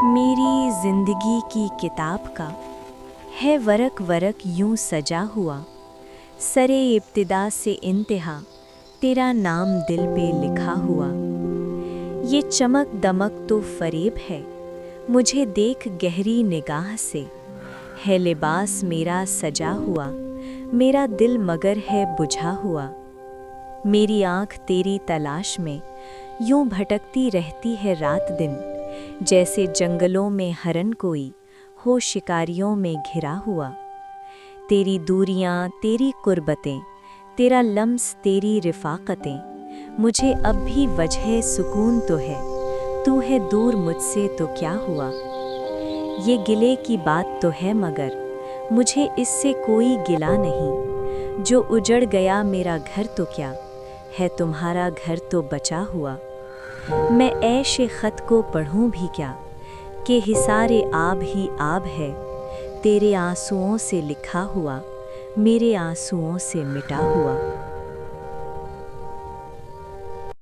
मेरी जिंदगी की किताब का है वरक वरक यूं सजा हुआ, सरे इब्तिदा से इंतहा तेरा नाम दिल पे लिखा हुआ। ये चमक दमक तो फरेब है, मुझे देख गहरी निगाह से, है लिबास मेरा सजा हुआ, मेरा दिल मगर है बुझा हुआ। मेरी आँख तेरी तलाश में यूं भटकती रहती है रात दिन, जैसे जंगलों में हरन कोई हो शिकारियों में घिरा हुआ। तेरी दूरियां, तेरी कुर्बतें, तेरा लम्स, तेरी रिफ़ाक़तें, मुझे अब भी वजह सुकून तो है, तू है दूर मुझसे तो क्या हुआ। ये गिले की बात तो है मगर मुझे इससे कोई गिला नहीं, जो उजड़ गया मेरा घर तो क्या है, तुम्हारा घर तो बचा हुआ। मैं ऐशे ख़त को पढ़ूं भी क्या कि हिसारे आब ही आब है, तेरे आंसुओं से लिखा हुआ, मेरे आंसुओं से मिटा हुआ।